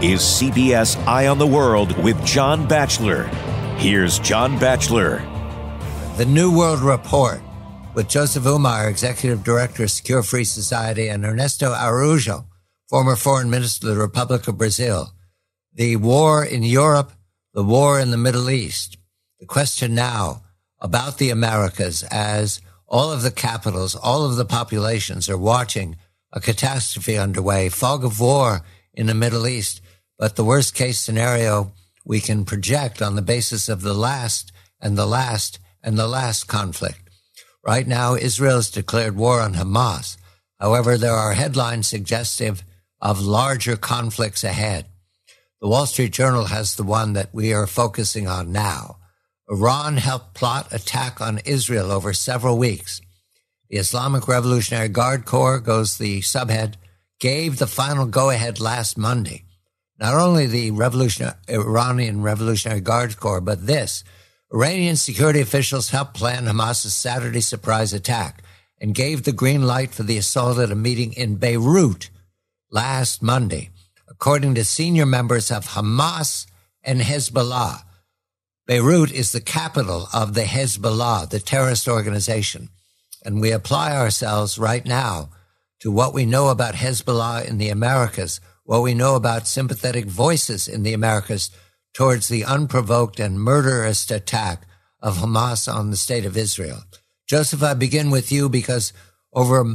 is CBS Eye on the World with John Batchelor. Here's John Batchelor. The New World Report with Joseph Humire, Executive Director of Secure Free Society, and Ernesto Araujo, former Foreign Minister of the Republic of Brazil. The war in Europe, the war in the Middle East. The question now about the Americas as all of the capitals, all of the populations are watching a catastrophe underway, fog of war in the Middle East. But the worst case scenario we can project on the basis of the last and the last and the last conflict. Right now, Israel has declared war on Hamas. However, there are headlines suggestive of larger conflicts ahead. The Wall Street Journal has the one that we are focusing on now. Iran helped plot attack on Israel over several weeks. The Islamic Revolutionary Guard Corps, goes the subhead, gave the final go-ahead last Monday. Not only the Iranian Revolutionary Guard Corps, but this. Iranian security officials helped plan Hamas's Saturday surprise attack and gave the green light for the assault at a meeting in Beirut last Monday, according to senior members of Hamas and Hezbollah. Beirut is the capital of the Hezbollah, the terrorist organization. And we apply ourselves right now to what we know about Hezbollah in the Americas, what we know about sympathetic voices in the Americas towards the unprovoked and murderous attack of Hamas on the state of Israel. Joseph, I begin with you because over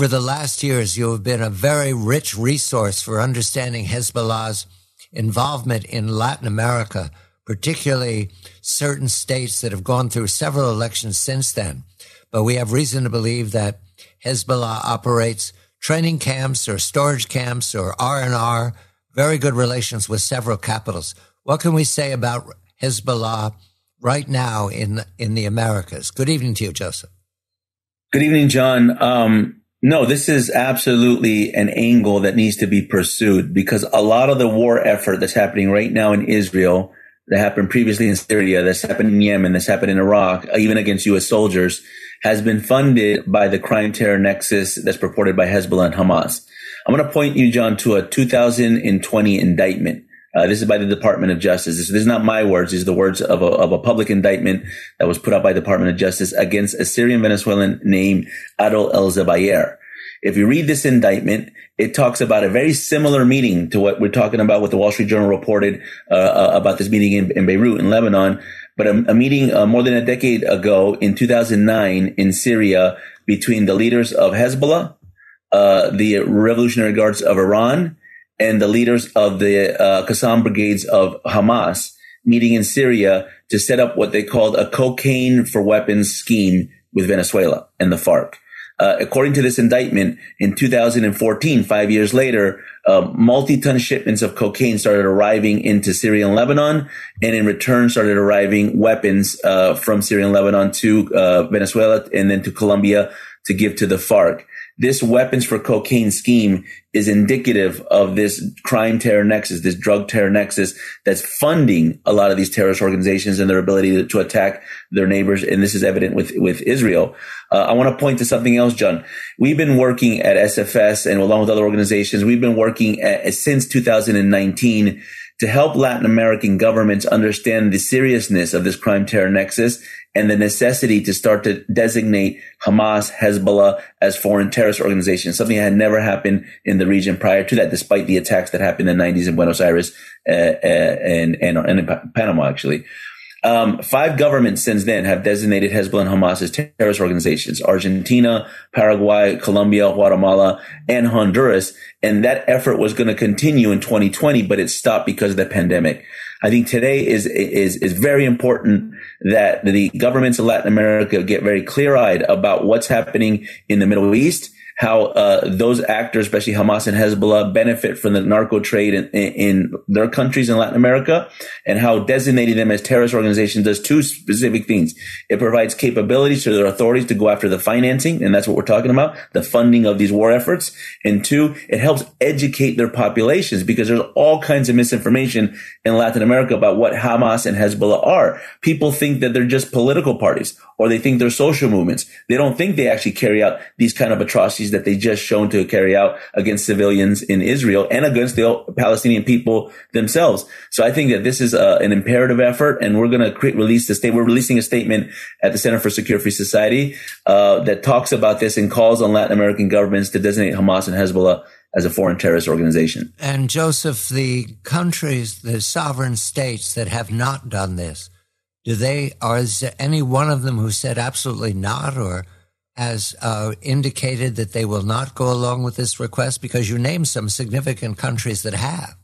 the last years, you have been a very rich resource for understanding Hezbollah's involvement in Latin America, particularly certain states that have gone through several elections since then. But we have reason to believe that Hezbollah operates training camps or storage camps or R&R, very good relations with several capitals. What can we say about Hezbollah right now in the Americas? Good evening to you, Joseph. Good evening, John. No, this is absolutely an angle that needs to be pursued because a lot of the war effort that's happening right now in Israel, that happened previously in Syria, that's happened in Yemen, that's happened in Iraq, even against U.S. soldiers, has been funded by the crime-terror nexus that's purported by Hezbollah and Hamas. I'm going to point you, John, to a 2020 indictment. This is by the Department of Justice. This is not my words. These are the words of a public indictment that was put up by the Department of Justice against a Syrian Venezuelan named Adol El-Zabayer. If you read this indictment, it talks about a very similar meeting to what we're talking about, what the Wall Street Journal reported about this meeting in Beirut, in Lebanon, but a meeting more than a decade ago in 2009 in Syria between the leaders of Hezbollah, the Revolutionary Guards of Iran, and the leaders of the Qassam brigades of Hamas, meeting in Syria to set up what they called a cocaine for weapons scheme with Venezuela and the FARC. According to this indictment, in 2014, 5 years later, multi-ton shipments of cocaine started arriving into Syria and Lebanon, and in return started arriving weapons from Syria and Lebanon to Venezuela and then to Colombia to give to the FARC. This weapons for cocaine scheme is indicative of this crime terror nexus, this drug terror nexus that's funding a lot of these terrorist organizations and their ability to attack their neighbors. And this is evident with Israel. I want to point to something else, John. We've been working at SFS and along with other organizations, we've been working since 2019 to help Latin American governments understand the seriousness of this crime terror nexus and the necessity to start to designate Hamas, Hezbollah as foreign terrorist organizations, something that had never happened in the region prior to that, despite the attacks that happened in the 90s in Buenos Aires and in Panama, actually. 5 governments since then have designated Hezbollah and Hamas as terrorist organizations: Argentina, Paraguay, Colombia, Guatemala, and Honduras. And that effort was going to continue in 2020, but it stopped because of the pandemic. I think today is very important that the governments of Latin America get very clear-eyed about what's happening in the Middle East, how those actors, especially Hamas and Hezbollah, benefit from the narco trade in their countries in Latin America, and how designating them as terrorist organizations does 2 specific things. It provides capabilities to their authorities to go after the financing, and that's what we're talking about, the funding of these war efforts. And 2, it helps educate their populations, because there's all kinds of misinformation in Latin America about what Hamas and Hezbollah are. People think that they're just political parties, or they think they're social movements. They don't think they actually carry out these kind of atrocities atrocities that they just shown to carry out against civilians in Israel and against the Palestinian people themselves. So I think that this is an imperative effort, and we're going to release the state. We're releasing a statement at the Center for Secure Free Society that talks about this and calls on Latin American governments to designate Hamas and Hezbollah as a foreign terrorist organization. And Joseph, the countries, the sovereign states that have not done this, is there any one of them who said absolutely not, or has indicated that they will not go along with this request? Because you named some significant countries that have.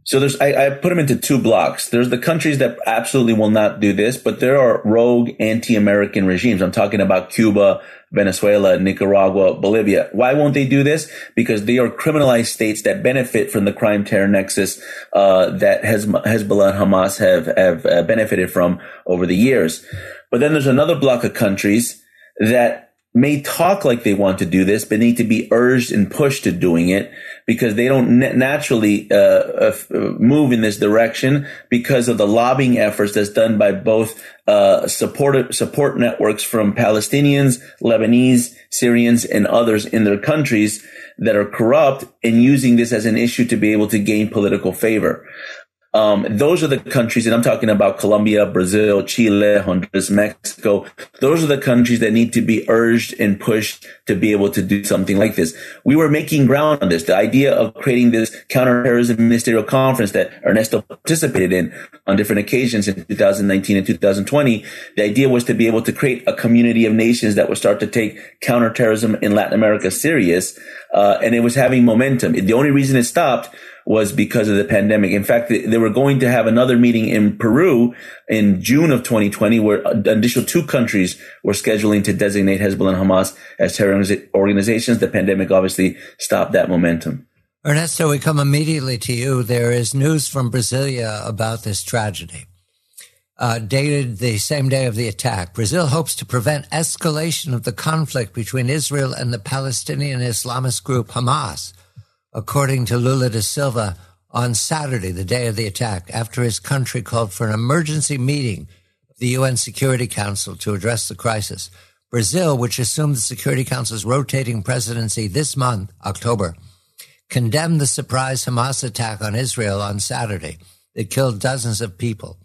So I put them into two blocks. There's the countries that absolutely will not do this, but there are rogue anti-American regimes. I'm talking about Cuba, Venezuela, Nicaragua, Bolivia. Why won't they do this? Because they are criminalized states that benefit from the crime terror nexus that Hezbollah and Hamas have benefited from over the years. But then there's another block of countries that may talk like they want to do this, but need to be urged and pushed to doing it because they don't naturally move in this direction because of the lobbying efforts that's done by both support networks from Palestinians, Lebanese, Syrians, and others in their countries that are corrupt and using this as an issue to be able to gain political favor. Those are the countries, and I'm talking about Colombia, Brazil, Chile, Honduras, Mexico. Those are the countries that need to be urged and pushed to be able to do something like this. We were making ground on this. The idea of creating this counterterrorism ministerial conference that Ernesto participated in on different occasions in 2019 and 2020, the idea was to be able to create a community of nations that would start to take counterterrorism in Latin America serious, and it was having momentum. The only reason it stopped was because of the pandemic. In fact, they were going to have another meeting in Peru in June of 2020, where additional two countries were scheduling to designate Hezbollah and Hamas as terror organizations. The pandemic obviously stopped that momentum. Ernesto, we come immediately to you. There is news from Brasilia about this tragedy. Dated the same day of the attack, Brazil hopes to prevent escalation of the conflict between Israel and the Palestinian Islamist group Hamas, according to Lula da Silva, on Saturday, the day of the attack, after his country called for an emergency meeting of the UN Security Council to address the crisis. Brazil, which assumed the Security Council's rotating presidency this month, October, condemned the surprise Hamas attack on Israel on Saturday that killed dozens of people.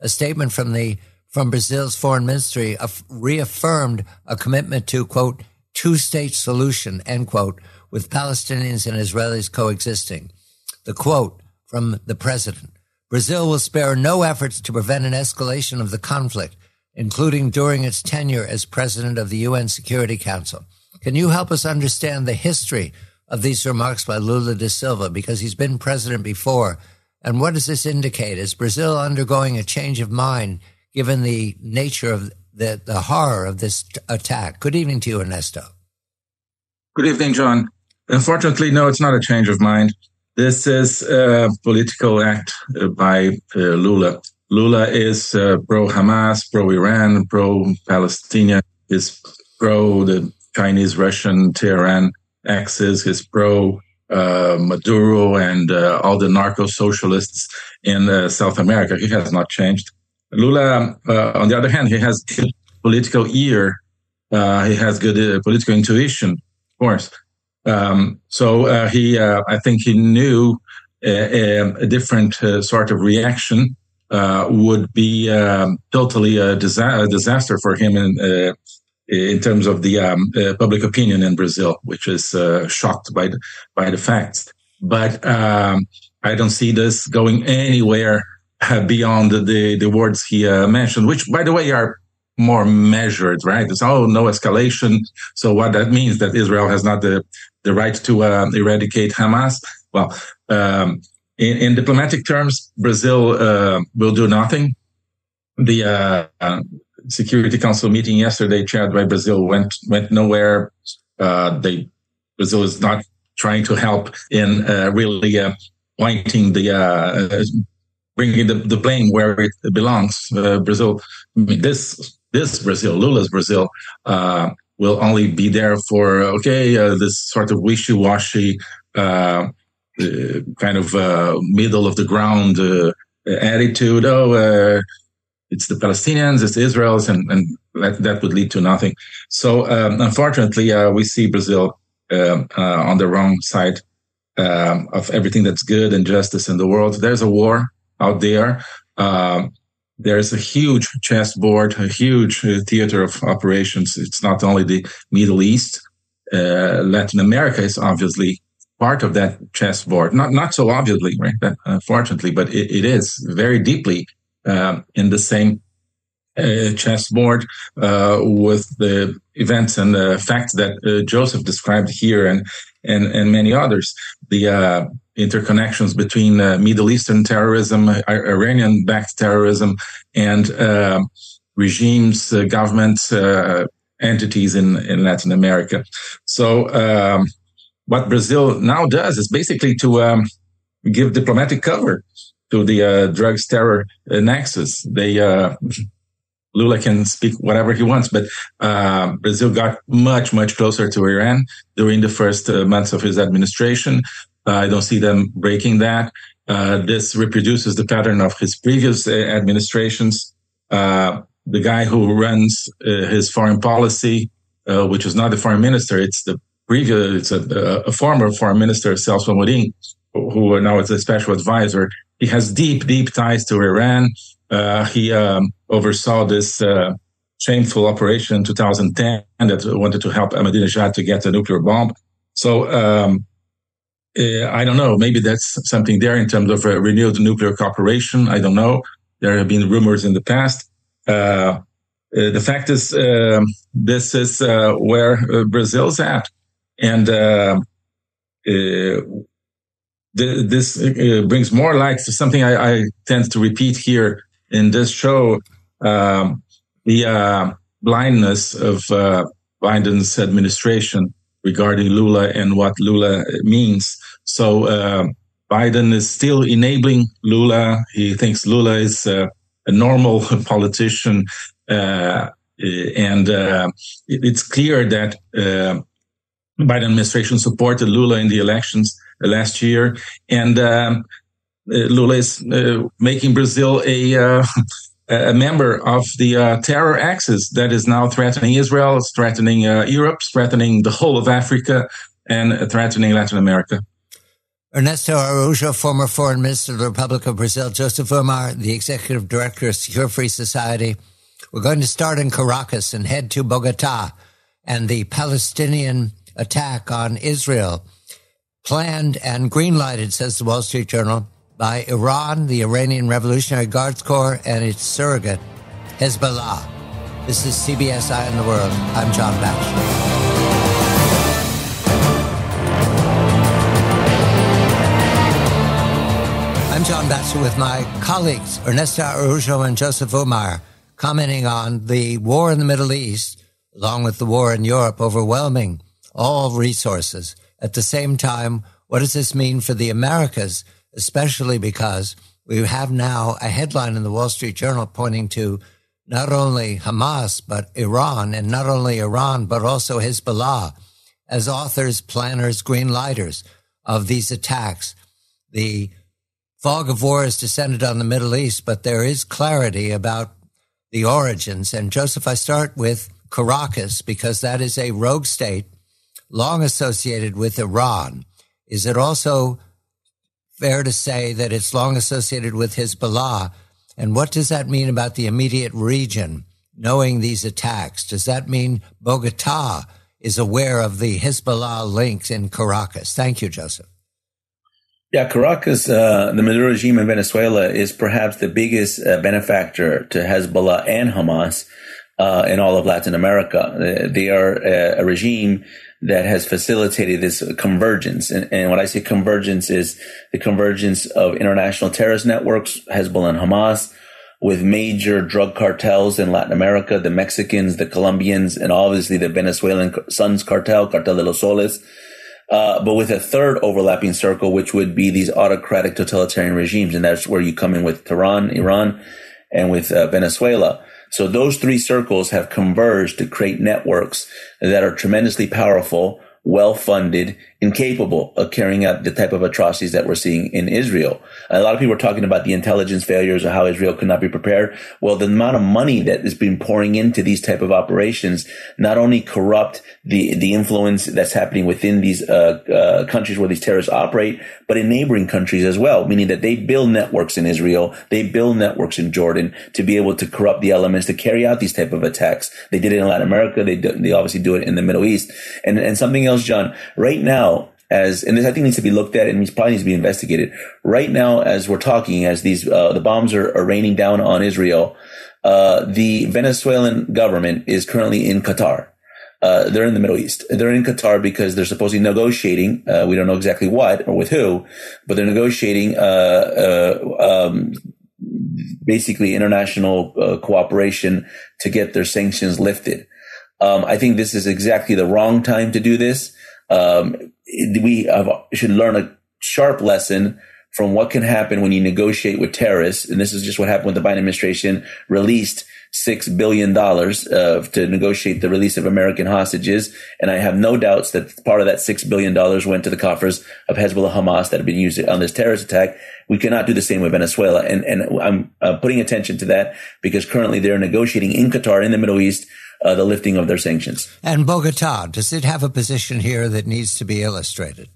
A statement from Brazil's foreign ministry reaffirmed a commitment to, quote, two-state solution, end quote, with Palestinians and Israelis coexisting. The quote from the president: Brazil will spare no efforts to prevent an escalation of the conflict, including during its tenure as president of the UN Security Council. Can you help us understand the history of these remarks by Lula da Silva, because he's been president before? And what does this indicate? Is Brazil undergoing a change of mind given the nature of the horror of this attack? Good evening to you, Ernesto. Good evening, John. Unfortunately, no, it's not a change of mind. This is a political act by Lula. Lula is pro-Hamas, pro-Iran, pro-Palestinian, is pro the Chinese-Russian Tehran axis, is pro-Maduro and all the narco-socialists in South America. He has not changed. Lula, on the other hand, he has good political ear. He has good political intuition, of course. I think he knew a different sort of reaction would be totally a disaster for him in terms of the public opinion in Brazil, which is shocked by the facts. But I don't see this going anywhere beyond the words he mentioned, which, by the way, are more measured, right? It's no escalation. So what that means that Israel has not the right to eradicate Hamas. Well, in diplomatic terms, Brazil will do nothing. The Security Council meeting yesterday, chaired by Brazil, went nowhere. Brazil is not trying to help in really pointing bringing the blame where it belongs. Brazil, I mean, this Brazil, Lula's Brazil, will only be there for, this sort of wishy-washy kind of middle of the ground attitude. It's the Palestinians, it's the Israelis, and that would lead to nothing. So unfortunately, we see Brazil on the wrong side of everything that's good and justice in the world. There's a war out there. There's a huge chessboard, a huge theater of operations. It's not only the Middle East. Latin America is obviously part of that chessboard. Not so obviously, right? Unfortunately, but it is very deeply in the same chessboard with the events and facts that Joseph described here and many others. The interconnections between Middle Eastern terrorism, Iranian-backed terrorism, and regimes, governments, entities in Latin America. So what Brazil now does is basically to give diplomatic cover to the drugs terror nexus. Lula can speak whatever he wants, but Brazil got much, much closer to Iran during the first months of his administration. I don't see them breaking that. This reproduces the pattern of his previous administrations. The guy who runs his foreign policy, which is not the foreign minister, it's a former foreign minister, Celso Amorim, who now is a special advisor. He has deep, deep ties to Iran. He oversaw this shameful operation in 2010 that wanted to help Ahmadinejad to get a nuclear bomb. So I don't know. Maybe that's something there in terms of renewed nuclear cooperation. I don't know. There have been rumors in the past. The fact is, this is where Brazil's at. And this brings more light to something I tend to repeat here in this show, the blindness of Biden's administration regarding Lula and what Lula means. So Biden is still enabling Lula. He thinks Lula is a normal politician. And it's clear that Biden administration supported Lula in the elections last year. And Lula is making Brazil a member of the terror axis that is now threatening Israel, threatening Europe, threatening the whole of Africa, and threatening Latin America. Ernesto Araujo, former Foreign Minister of the Republic of Brazil, Joseph Humire, the Executive Director of Secure Free Society. We're going to start in Caracas and head to Bogota and the Palestinian attack on Israel, planned and green-lighted, says the Wall Street Journal, by Iran, the Iranian Revolutionary Guards Corps, and its surrogate, Hezbollah. This is CBS Eye on the World. I'm John Batchelor. I'm John Batchelor with my colleagues, Ernesto Araujo and Joseph Humire, commenting on the war in the Middle East, along with the war in Europe, overwhelming all resources. At the same time, what does this mean for the Americas, especially because we have now a headline in the Wall Street Journal pointing to not only Hamas, but Iran, and not only Iran, but also Hezbollah, as authors, planners, green lighters of these attacks. The fog of war has descended on the Middle East, but there is clarity about the origins. And Joseph, I start with Caracas, because that is a rogue state long associated with Iran. Is it also fair to say that it's long associated with Hezbollah? And what does that mean about the immediate region, knowing these attacks? Does that mean Bogota is aware of the Hezbollah links in Caracas? Thank you, Joseph. Yeah, Caracas, the Maduro regime in Venezuela, is perhaps the biggest benefactor to Hezbollah and Hamas in all of Latin America. They are a regime that has facilitated this convergence. And when I say convergence, is the convergence of international terrorist networks, Hezbollah and Hamas, with major drug cartels in Latin America, the Mexicans, the Colombians, and obviously the Venezuelan Sons cartel, Cartel de los Soles. But with a third overlapping circle, which would be these autocratic totalitarian regimes. And that's where you come in with Tehran, Iran, and with Venezuela. So those three circles have converged to create networks that are tremendously powerful, well-funded, incapable of carrying out the type of atrocities that we're seeing in Israel. A lot of people are talking about the intelligence failures or how Israel could not be prepared. Well, the amount of money that is being pouring into these type of operations not only corrupt the influence that's happening within these countries where these terrorists operate, but in neighboring countries as well, meaning that they build networks in Israel, they build networks in Jordan to be able to corrupt the elements to carry out these type of attacks. They did it in Latin America. They obviously do it in the Middle East. And something else, John, right now, and this I think needs to be looked at and probably needs to be investigated. Right now, as we're talking, as these the bombs are raining down on Israel, the Venezuelan government is currently in Qatar. They're in the Middle East. They're in Qatar because they're supposedly negotiating. We don't know exactly what or with who, but they're negotiating basically international cooperation to get their sanctions lifted. I think this is exactly the wrong time to do this. We should learn a sharp lesson from what can happen when you negotiate with terrorists. And this is just what happened when the Biden administration released $6 billion to negotiate the release of American hostages. And I have no doubts that part of that $6 billion went to the coffers of Hezbollah, Hamas that have been used on this terrorist attack. We cannot do the same with Venezuela. And I'm putting attention to that because currently they're negotiating in Qatar, in the Middle East, the lifting of their sanctions. And Bogota, does it have a position here that needs to be illustrated?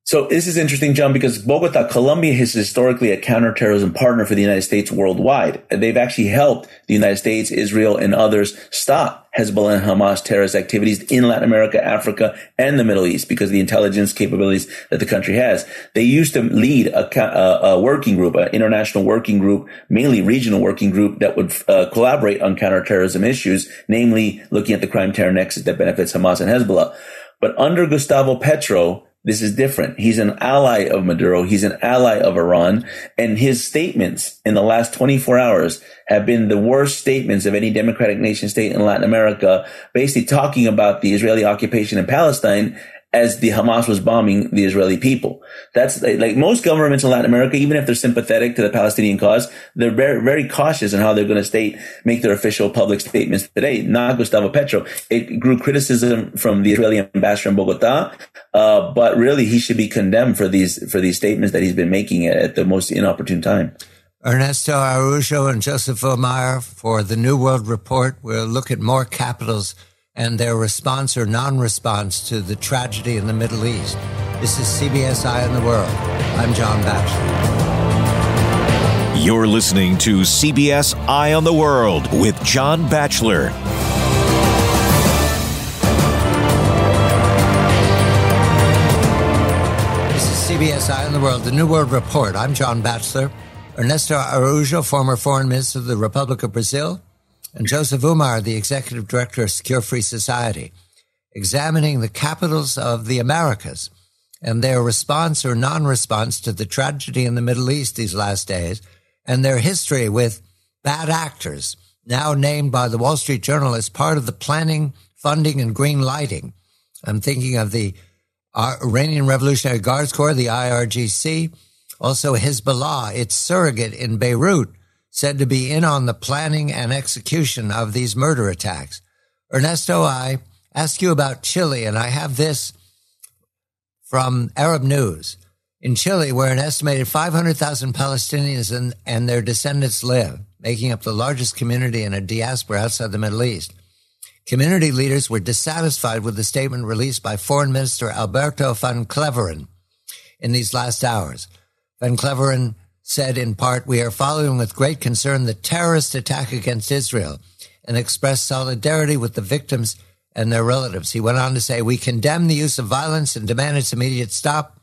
So this is interesting, John, because Bogota, Colombia is historically a counterterrorism partner for the United States worldwide. They've actually helped the United States, Israel, and others stop Hezbollah and Hamas terrorist activities in Latin America, Africa, and the Middle East because of the intelligence capabilities that the country has. They used to lead a working group, an international working group, mainly regional working group that would collaborate on counterterrorism issues, namely looking at the crime-terror nexus that benefits Hamas and Hezbollah. But under Gustavo Petro, this is different. He's an ally of Maduro. He's an ally of Iran. And his statements in the last 24 hours have been the worst statements of any democratic nation state in Latin America, basically talking about the Israeli occupation in Palestine as the Hamas was bombing the Israeli people. That's like most governments in Latin America, even if they're sympathetic to the Palestinian cause, they're very, very cautious in how they're going to make their official public statements today. Not Gustavo Petro. It grew criticism from the Israeli ambassador in Bogota, but really he should be condemned for these statements that he's been making at the most inopportune time. Ernesto Araujo and Joseph Humire for the New World Report. We'll look at more capitals and their response or non-response to the tragedy in the Middle East. This is CBS Eye on the World. I'm John Batchelor. You're listening to CBS Eye on the World with John Batchelor. This is CBS Eye on the World, the New World Report. I'm John Batchelor. Ernesto Araujo, former Foreign Minister of the Republic of Brazil, and Joseph Humire, the Executive Director of Secure Free Society, examining the capitals of the Americas and their response or non-response to the tragedy in the Middle East these last days and their history with bad actors, now named by the Wall Street Journal as part of the planning, funding, and green lighting. I'm thinking of the Iranian Revolutionary Guards Corps, the IRGC, also Hezbollah, its surrogate in Beirut, said to be in on the planning and execution of these murder attacks. Ernesto, I ask you about Chile, and I have this from Arab News. In Chile, where an estimated 500,000 Palestinians and their descendants live, making up the largest community in a diaspora outside the Middle East, community leaders were dissatisfied with the statement released by Foreign Minister Alberto Van Cleveren in these last hours. Van Cleveren said in part, "We are following with great concern the terrorist attack against Israel and expressed solidarity with the victims and their relatives." He went on to say, "We condemn the use of violence and demand its immediate stop.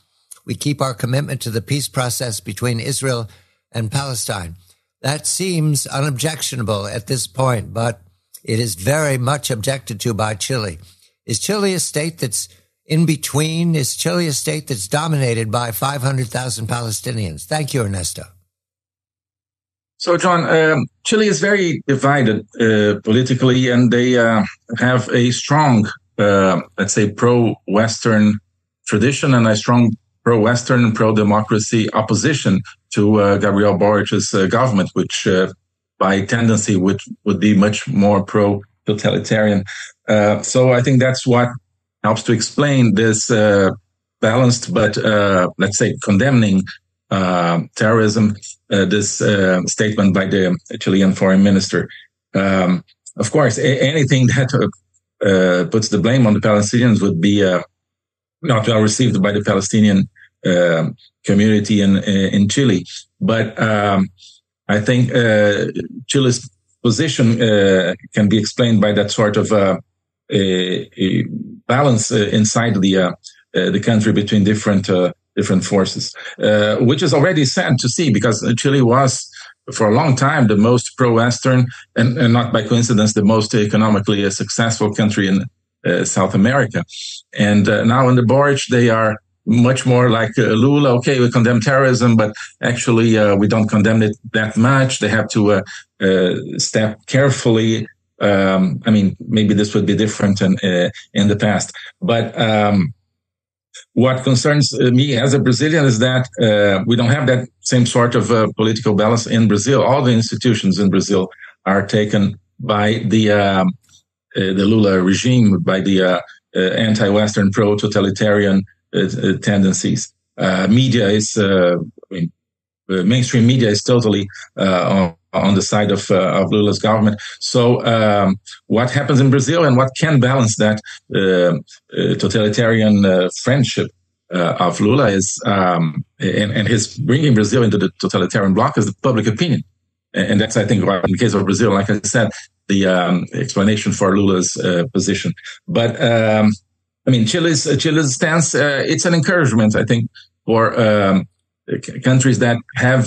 We keep our commitment to the peace process between Israel and Palestine." That seems unobjectionable at this point, but it is very much objected to by Chile. Is Chile a state that's in between? Is Chile a state that's dominated by 500,000 Palestinians? Thank you, Ernesto. So, John, Chile is very divided politically, and they have a strong, let's say, pro-Western tradition and a strong pro-Western and pro-democracy opposition to Gabriel Boric's government, which by tendency would be much more pro-totalitarian. So I think that's what helps to explain this balanced but, let's say, condemning terrorism, this statement by the Chilean foreign minister. Of course, anything that puts the blame on the Palestinians would be not well received by the Palestinian community in Chile. But I think Chile's position can be explained by that sort of a balance inside the country between different forces, which is already sad to see, because Chile was for a long time the most pro-Western and not by coincidence the most economically successful country in South America. And now on the board, they are much more like Lula. Okay, we condemn terrorism, but actually we don't condemn it that much. They have to step carefully. I mean, maybe this would be different in the past. But what concerns me as a Brazilian is that we don't have that same sort of political balance in Brazil. All the institutions in Brazil are taken by the Lula regime, by the anti-Western, pro-totalitarian tendencies. Media is, mainstream media is totally on the side of Lula's government. So what happens in Brazil and what can balance that totalitarian friendship of Lula is, and his bringing Brazil into the totalitarian bloc, is the public opinion. And that's, I think, in the case of Brazil, like I said, the explanation for Lula's position. But I mean, Chile's stance, it's an encouragement, I think, for countries that have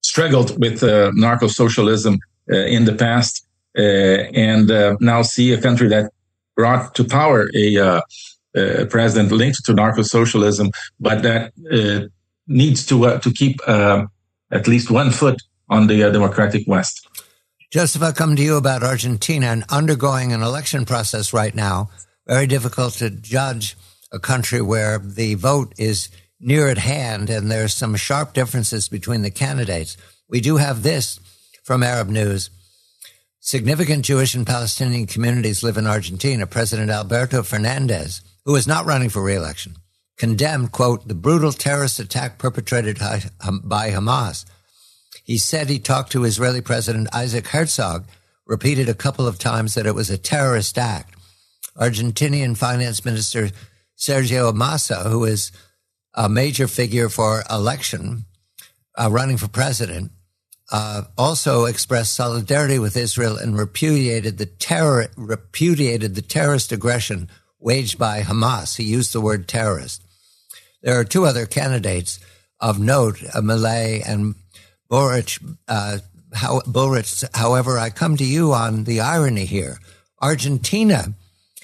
struggled with narco-socialism in the past and now see a country that brought to power a president linked to narco-socialism, but that needs to keep at least one foot on the democratic West. Joseph, I'll come to you about Argentina and undergoing an election process right now. Very difficult to judge a country where the vote is near at hand and there's some sharp differences between the candidates. We do have this from Arab News. Significant Jewish and Palestinian communities live in Argentina. President Alberto Fernandez, who is not running for re-election, condemned, quote, the brutal terrorist attack perpetrated by Hamas. He said he talked to Israeli President Isaac Herzog, repeated a couple of times that it was a terrorist act. Argentinian Finance Minister Sergio Massa, who is a major figure for election, running for president, also expressed solidarity with Israel and repudiated the terrorist aggression waged by Hamas. He used the word terrorist. There are two other candidates of note, Milei and Boric. However, I come to you on the irony here. Argentina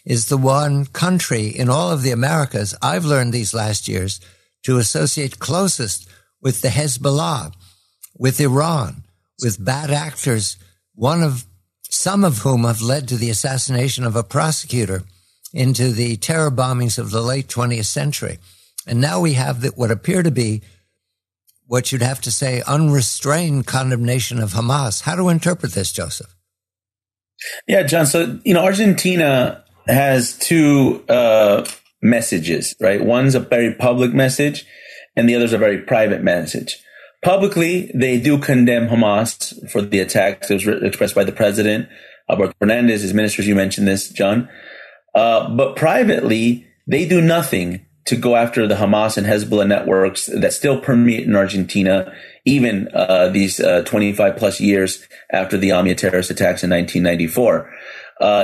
is the one country in all of the Americas, I've learned these last years, to associate closest with the Hezbollah, with Iran, with bad actors, some of whom have led to the assassination of a prosecutor into the terror bombings of the late 20th century. And now we have what appear to be, what you'd have to say, unrestrained condemnation of Hamas. How to interpret this, Joseph? Yeah, John. So, Argentina has two messages, right? One's a very public message and the other's a very private message. Publicly, they do condemn Hamas for the attacks that was expressed by the president, Alberto Fernandez, his ministers. You mentioned this, John. But privately, they do nothing to go after the Hamas and Hezbollah networks that still permeate in Argentina, even these 25 plus years after the AMLO terrorist attacks in 1994.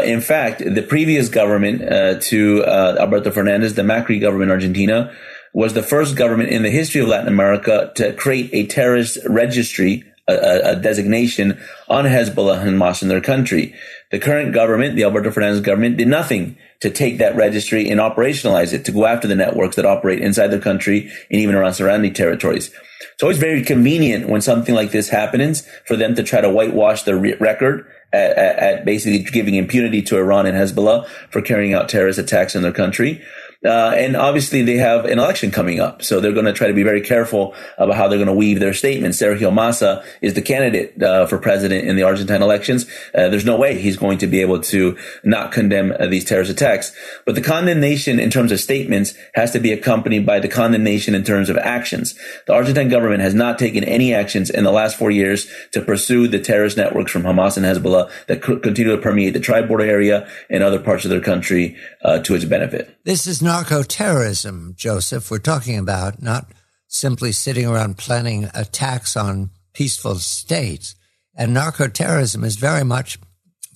In fact, the previous government to Alberto Fernandez, the Macri government in Argentina, was the first government in the history of Latin America to create a terrorist registry, a designation on Hezbollah and Hamas in their country. The current government, the Alberto Fernandez government, did nothing to take that registry and operationalize it, to go after the networks that operate inside their country and even around surrounding territories. It's always very convenient when something like this happens for them to try to whitewash their record at basically giving impunity to Iran and Hezbollah for carrying out terrorist attacks in their country. And obviously they have an election coming up. So they're going to try to be very careful about how they're going to weave their statements. Sergio Massa is the candidate for president in the Argentine elections. There's no way he's going to be able to not condemn these terrorist attacks. But the condemnation in terms of statements has to be accompanied by the condemnation in terms of actions. The Argentine government has not taken any actions in the last 4 years to pursue the terrorist networks from Hamas and Hezbollah that continue to permeate the tri-border area and other parts of their country to its benefit. This is narco-terrorism, Joseph, we're talking about, not simply sitting around planning attacks on peaceful states. And narco-terrorism is very much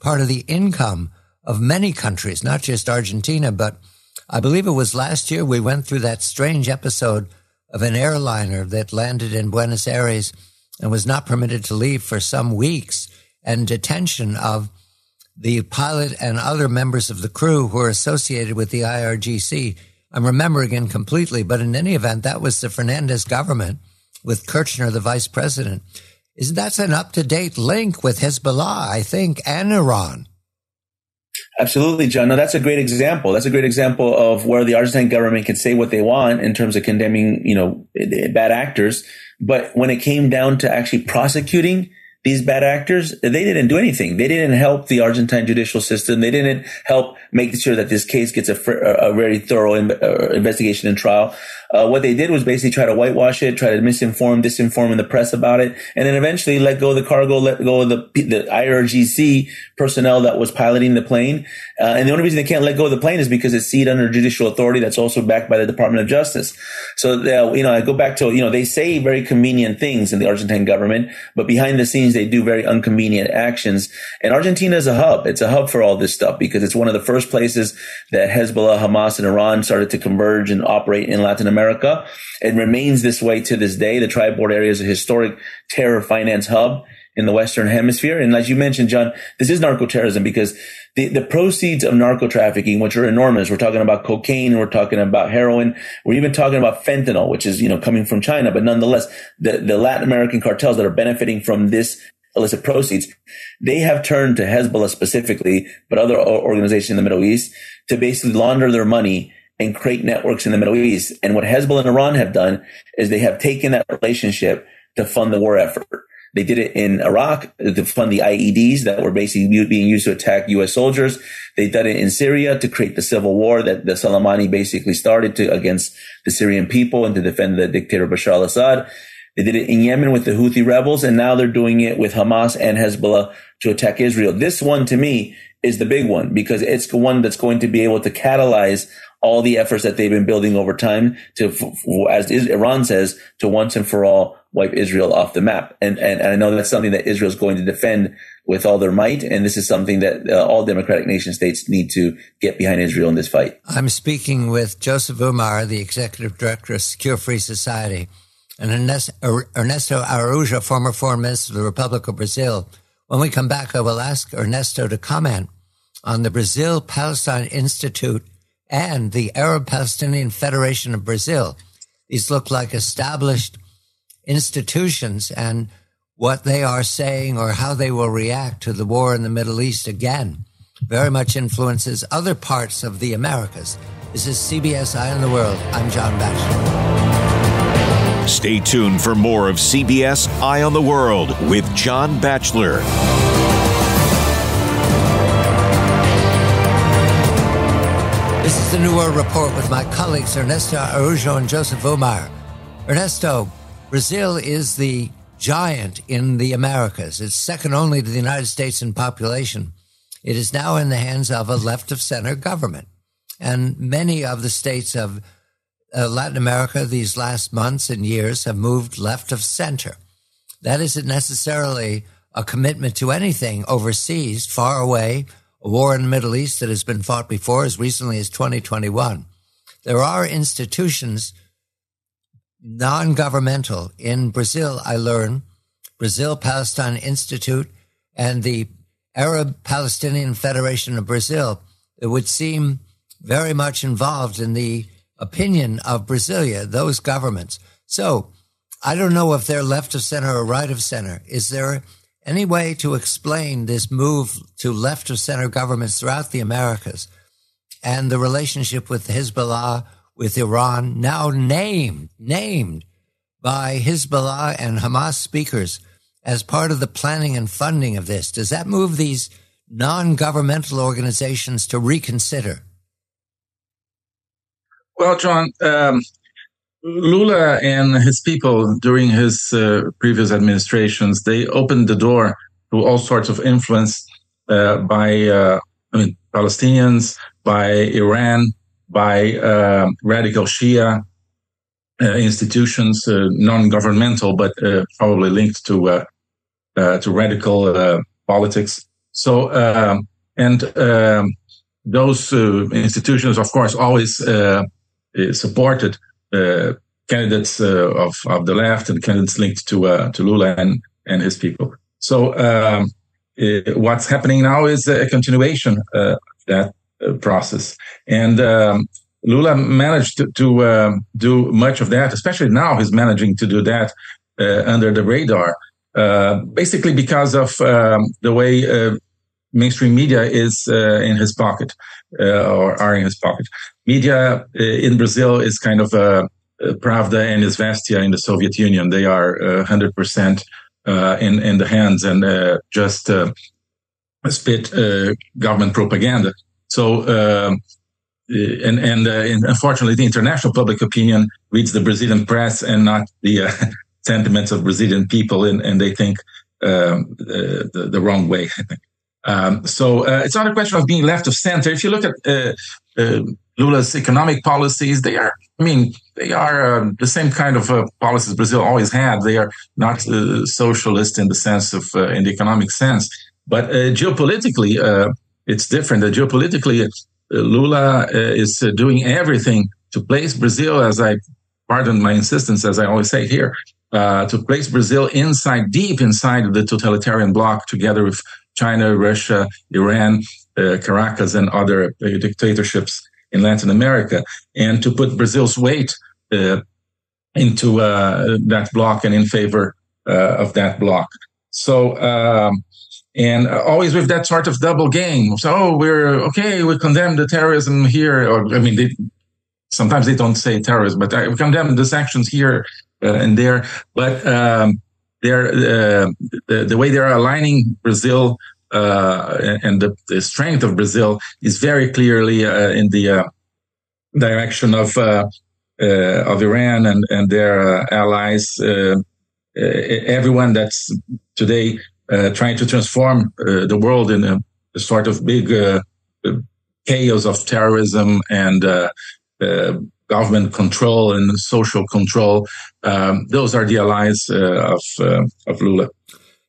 part of the income of many countries, not just Argentina, but I believe it was last year we went through that strange episode of an airliner that landed in Buenos Aires and was not permitted to leave for some weeks, and detention of the pilot and other members of the crew who are associated with the IRGC. I'm remembering incompletely, but in any event, that was the Fernandez government with Kirchner, the vice president. That's an up-to-date link with Hezbollah, I think, and Iran. Absolutely, John. No, that's a great example. That's a great example of where the Argentine government can say what they want in terms of condemning, bad actors. But when it came down to actually prosecuting these bad actors, they didn't do anything. They didn't help the Argentine judicial system. They didn't help make sure that this case gets a very thorough investigation and trial. What they did was basically try to whitewash it, try to disinform in the press about it, and then eventually let go of the cargo, let go of the IRGC personnel that was piloting the plane. And the only reason they can't let go of the plane is because it's seated under judicial authority that's also backed by the Department of Justice. So, I go back to, they say very convenient things in the Argentine government, but behind the scenes, they do very inconvenient actions. And Argentina is a hub. It's a hub for all this stuff because it's one of the first places that Hezbollah, Hamas, and Iran started to converge and operate in Latin America. It remains this way to this day. The tri-border area is a historic terror finance hub in the Western Hemisphere. And as you mentioned, John, this is narco-terrorism because the proceeds of narco trafficking, which are enormous. We're talking about cocaine. We're talking about heroin. We're even talking about fentanyl, which is, coming from China. But nonetheless, the Latin American cartels that are benefiting from this illicit proceeds, they have turned to Hezbollah specifically, but other organizations in the Middle East to basically launder their money and create networks in the Middle East. And what Hezbollah and Iran have done is they have taken that relationship to fund the war effort. They did it in Iraq to fund the IEDs that were basically being used to attack U.S. soldiers. They've done it in Syria to create the civil war that the Soleimani basically started against the Syrian people and to defend the dictator Bashar al-Assad. They did it in Yemen with the Houthi rebels, and now they're doing it with Hamas and Hezbollah to attack Israel. This one, to me, is the big one because it's the one that's going to be able to catalyze all the efforts that they've been building over time to, as Iran says, to once and for all wipe Israel off the map. And I know that's something that Israel is going to defend with all their might. And this is something that all democratic nation states need to get behind Israel in this fight. I'm speaking with Joseph Humire, the executive director of Secure Free Society, and Ernesto Araujo, former foreign minister of the Republic of Brazil. When we come back, I will ask Ernesto to comment on the Brazil-Palestine Institute and the Arab-Palestinian Federation of Brazil. These look like established institutions, and what they are saying or how they will react to the war in the Middle East again very much influences other parts of the Americas. This is CBS Eye on the World. I'm John Batchelor. Stay tuned for more of CBS Eye on the World with John Batchelor. This is the New World Report with my colleagues Ernesto Araujo and Joseph Humire. Ernesto, Brazil is the giant in the Americas. It's second only to the United States in population. It is now in the hands of a left-of-center government. And many of the states of Latin America these last months and years have moved left of center. That isn't necessarily a commitment to anything overseas, far away, a war in the Middle East that has been fought before as recently as 2021. There are institutions, non-governmental. In Brazil, I learned, Brazil-Palestine Institute and the Arab-Palestinian Federation of Brazil, it would seem very much involved in the opinion of Brasilia, those governments. So I don't know if they're left of center or right of center. Is there any way to explain this move to left of center governments throughout the Americas and the relationship with Hezbollah, with Iran, now named by Hezbollah and Hamas speakers as part of the planning and funding of this. Does that move these non-governmental organizations to reconsider? Well, John, Lula and his people during his previous administrations, they opened the door to all sorts of influence by Palestinians, by Iran, by radical Shia institutions, non-governmental, but probably linked to radical politics. So, those institutions, of course, always supported candidates of the left and candidates linked to Lula and his people. So, what's happening now is a continuation of that process. And Lula managed to do much of that, especially now he's managing to do that under the radar, basically because of the way mainstream media is in his pocket, or are in his pocket. Media in Brazil is kind of Pravda and Izvestia in the Soviet Union. They are 100% in the hands and just spit government propaganda. So, and unfortunately, the international public opinion reads the Brazilian press and not the sentiments of Brazilian people, and they think the wrong way, I think. So it's not a question of being left of center. If you look at Lula's economic policies, they are the same kind of policies Brazil always had. They are not socialist in the sense of, in the economic sense. But geopolitically, it's different. Geopolitically, Lula is doing everything to place Brazil, pardon my insistence, as I always say here, to place Brazil deep inside the totalitarian bloc, together with China, Russia, Iran, Caracas, and other dictatorships in Latin America, and to put Brazil's weight into that bloc and in favor of that bloc. So, and always with that sort of double game. So, we condemn the terrorism here, sometimes they don't say terrorism, but we condemn the sanctions here and there. But the way they're aligning Brazil and the strength of Brazil is very clearly in the direction of Iran and their allies. Everyone that's today trying to transform the world in a sort of big chaos of terrorism and government control and social control. Those are the allies of Lula.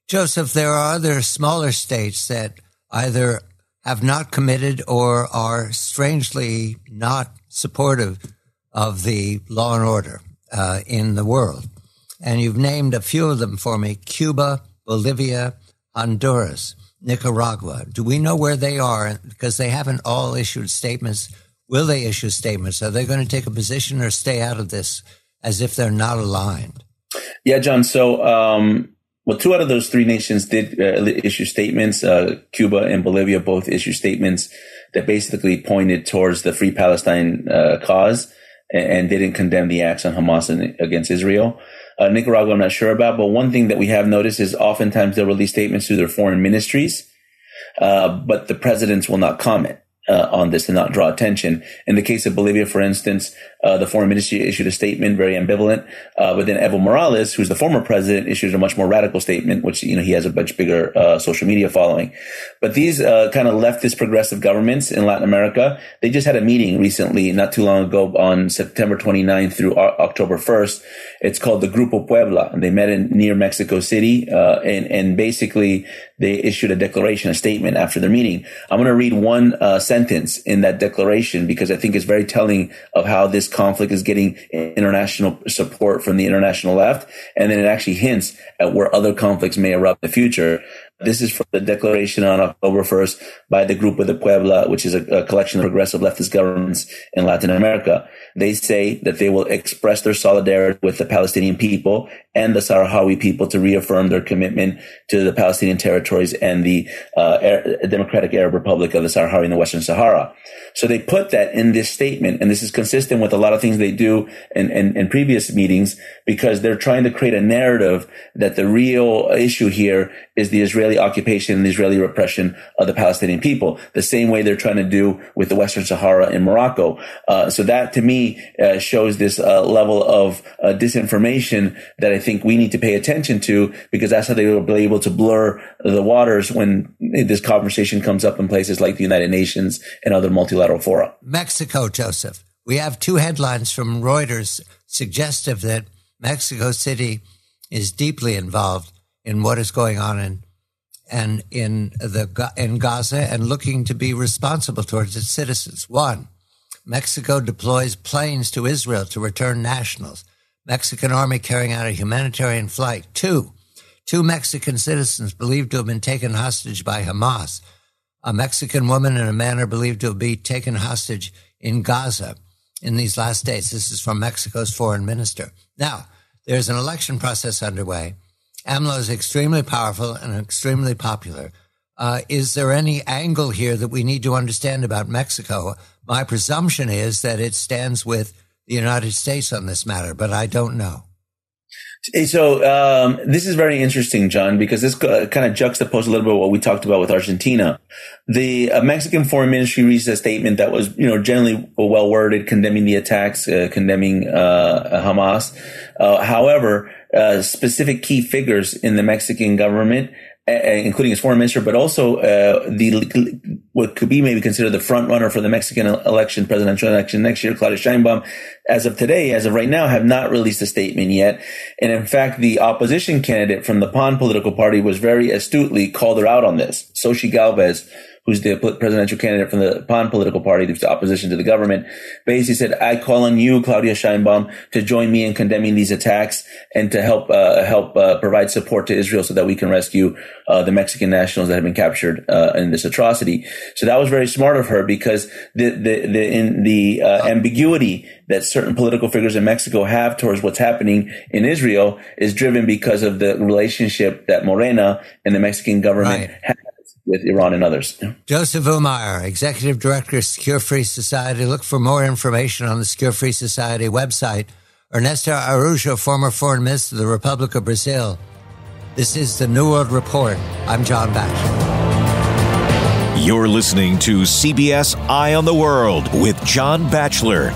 Joseph, there are other smaller states that either have not committed or are strangely not supportive of the law and order in the world. And you've named a few of them for me: Cuba, Bolivia, Honduras, Nicaragua. Do we know where they are? Because they haven't all issued statements. Will they issue statements? Are they going to take a position or stay out of this as if they're not aligned? Yeah, John. So, two out of those three nations did issue statements. Cuba and Bolivia both issued statements that basically pointed towards the Free Palestine cause and didn't condemn the acts on Hamas and against Israel. Nicaragua, I'm not sure about, but one thing that we have noticed is oftentimes they'll release statements through their foreign ministries, but the presidents will not comment on this and not draw attention. In the case of Bolivia, for instance, the foreign ministry issued a statement, very ambivalent, but then Evo Morales, who's the former president, issued a much more radical statement, which, he has a much bigger social media following. But these kind of leftist progressive governments in Latin America, they just had a meeting recently, not too long ago, on September 29th through October 1st. It's called the Grupo Puebla, and they met near Mexico City, and basically they issued a declaration, a statement after their meeting. I'm going to read one sentence in that declaration because I think it's very telling of how this conflict is getting international support from the international left, and then it actually hints at where other conflicts may erupt in the future. This is from the declaration on October 1st by the Grupo de Puebla, which is a collection of progressive leftist governments in Latin America. They say that they will express their solidarity with the Palestinian people and the Sahrawi people to reaffirm their commitment to the Palestinian territories and the Democratic Arab Republic of the Sahrawi in the Western Sahara. So they put that in this statement, and this is consistent with a lot of things they do in previous meetings, because they're trying to create a narrative that the real issue here is the Israeli occupation and the Israeli repression of the Palestinian people, the same way they're trying to do with the Western Sahara in Morocco. So that, to me, shows this level of disinformation that I think we need to pay attention to, because that's how they will be able to blur the waters when this conversation comes up in places like the United Nations and other multilateral fora. Mexico, Joseph. We have two headlines from Reuters suggestive that Mexico City is deeply involved in what is going on in Gaza and looking to be responsible towards its citizens. One, Mexico deploys planes to Israel to return nationals. Mexican army carrying out a humanitarian flight. Two Mexican citizens believed to have been taken hostage by Hamas. A Mexican woman and a man are believed to be taken hostage in Gaza in these last days. This is from Mexico's foreign minister. Now, there's an election process underway. AMLO is extremely powerful and extremely popular. Is there any angle here that we need to understand about Mexico? My presumption is that it stands with the United States on this matter, but I don't know. So this is very interesting, John, because this kind of juxtaposes a little bit what we talked about with Argentina. The Mexican Foreign Ministry released a statement that was, generally well worded, condemning the attacks, condemning Hamas. However, specific key figures in the Mexican government, including its foreign minister, but also what could be maybe considered the front runner for the Mexican presidential election next year, Claudia Sheinbaum, as of right now, have not released a statement yet. And in fact, the opposition candidate from the PAN political party was very astutely called her out on this. Xochitl Gálvez, who's the presidential candidate from the PAN political party, the opposition to the government, basically said, I call on you, Claudia Sheinbaum, to join me in condemning these attacks and to help provide support to Israel so that we can rescue the Mexican nationals that have been captured in this atrocity. So that was very smart of her, because the ambiguity that certain political figures in Mexico have towards what's happening in Israel is driven because of the relationship that Morena and the Mexican government have with Iran and others. Joseph Humire, Executive Director, Secure Free Society. Look for more information on the Secure Free Society website. Ernesto Araujo, former Foreign Minister of the Republic of Brazil. This is the New World Report. I'm John Batchelor. You're listening to CBS Eye on the World with John Batchelor.